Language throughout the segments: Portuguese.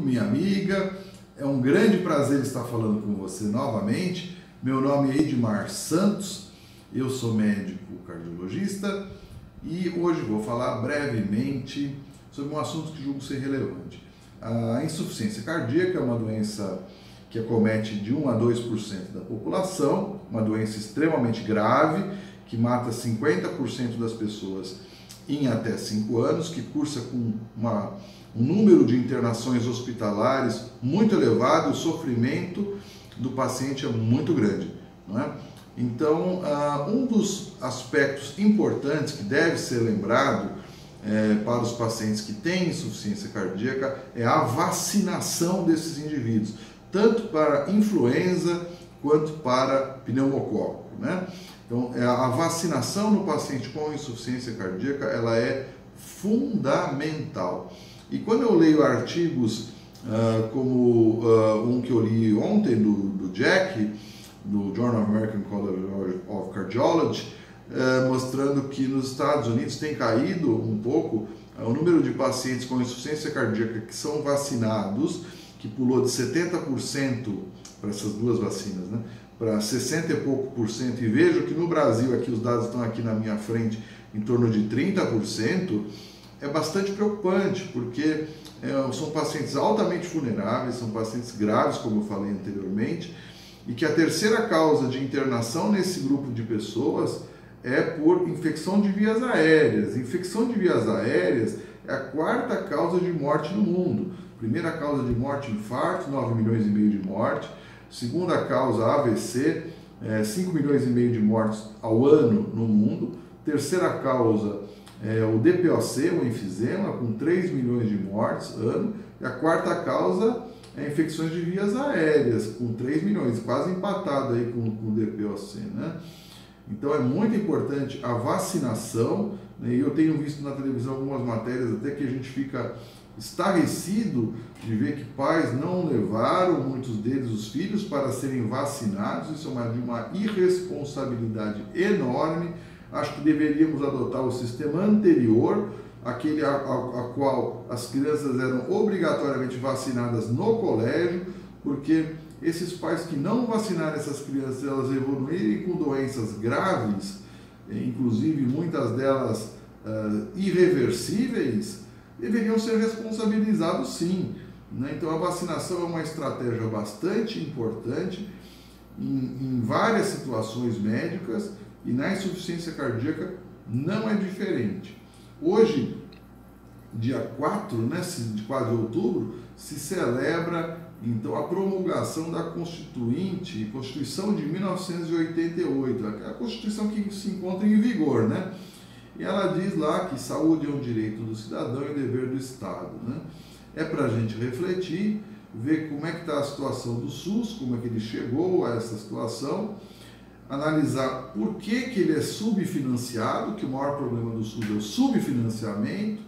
minha amiga. É um grande prazer estar falando com você novamente. Meu nome é Edmar Santos, eu sou médico cardiologista e hoje vou falar brevemente sobre um assunto que julgo ser relevante. A insuficiência cardíaca é uma doença que acomete de 1 a 2% da população, uma doença extremamente grave, que mata 50% das pessoas em até 5 anos, que cursa com um número de internações hospitalares muito elevado, o sofrimento do paciente é muito grande, não é? Então, um dos aspectos importantes que deve ser lembrado para os pacientes que têm insuficiência cardíaca é a vacinação desses indivíduos, tanto para influenza quanto para pneumococo, né? Então, a vacinação no paciente com insuficiência cardíaca, ela é fundamental. E quando eu leio artigos como um que eu li ontem do Jack, do Journal of American College of Cardiology, mostrando que nos Estados Unidos tem caído um pouco o número de pacientes com insuficiência cardíaca que são vacinados, que pulou de 70% para essas duas vacinas, né, para 60 e pouco por cento, e vejo que no Brasil, aqui os dados estão aqui na minha frente, em torno de 30%, é bastante preocupante, porque são pacientes altamente vulneráveis, são pacientes graves, como eu falei anteriormente, e que a terceira causa de internação nesse grupo de pessoas é por infecção de vias aéreas. Infecção de vias aéreas é a quarta causa de morte no mundo. Primeira causa de morte, infarto, 9 milhões e meio de mortes. Segunda causa, AVC, 5 milhões e meio de mortes ao ano no mundo. Terceira causa, o DPOC, o enfisema, com 3 milhões de mortes ano. E a quarta causa é infecções de vias aéreas, com 3 milhões, quase empatado aí com o DPOC, né? Então é muito importante a vacinação, né? E eu tenho visto na televisão algumas matérias até que a gente fica estarrecido de ver que pais não levaram, muitos deles, os filhos, para serem vacinados. Isso é de uma irresponsabilidade enorme. Acho que deveríamos adotar o sistema anterior, aquele a qual as crianças eram obrigatoriamente vacinadas no colégio, porque esses pais que não vacinaram essas crianças, elas evoluírem com doenças graves, inclusive muitas delas irreversíveis, deveriam ser responsabilizados sim, né? Então a vacinação é uma estratégia bastante importante em várias situações médicas, e na insuficiência cardíaca não é diferente. Hoje, dia 4, né, de 4 de outubro, se celebra então a promulgação da Constituição de 1988, a Constituição que se encontra em vigor, né? E ela diz lá que saúde é um direito do cidadão e dever do Estado, né? É para a gente refletir, ver como é que está a situação do SUS, como é que ele chegou a essa situação, analisar por que ele é subfinanciado, que o maior problema do SUS é o subfinanciamento.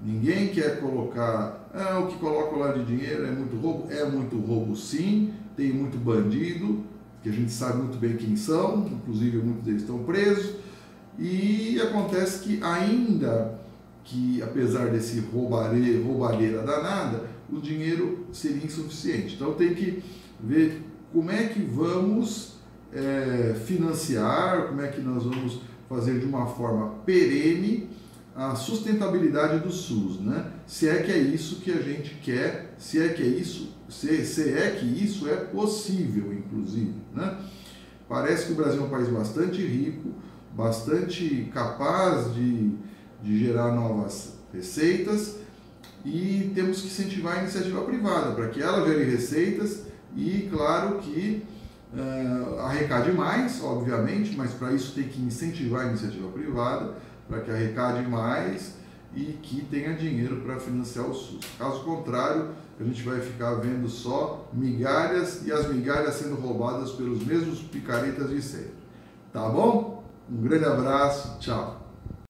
Ninguém quer colocar, o que coloca lá de dinheiro é muito roubo sim, tem muito bandido, que a gente sabe muito bem quem são, inclusive muitos deles estão presos, e acontece que ainda que, apesar desse roubalheira danada, o dinheiro seria insuficiente. Então tem que ver como é que vamos financiar, como é que nós vamos fazer de uma forma perene a sustentabilidade do SUS, né? Se é que é isso que a gente quer, se é que isso é possível, inclusive, né? Parece que o Brasil é um país bastante rico, bastante capaz de gerar novas receitas, e temos que incentivar a iniciativa privada para que ela gere receitas e, claro, que arrecade mais, obviamente, mas para isso tem que incentivar a iniciativa privada para que arrecade mais e que tenha dinheiro para financiar o SUS. Caso contrário, a gente vai ficar vendo só migalhas, e as migalhas sendo roubadas pelos mesmos picaretas de sempre. Tá bom? Um grande abraço, tchau!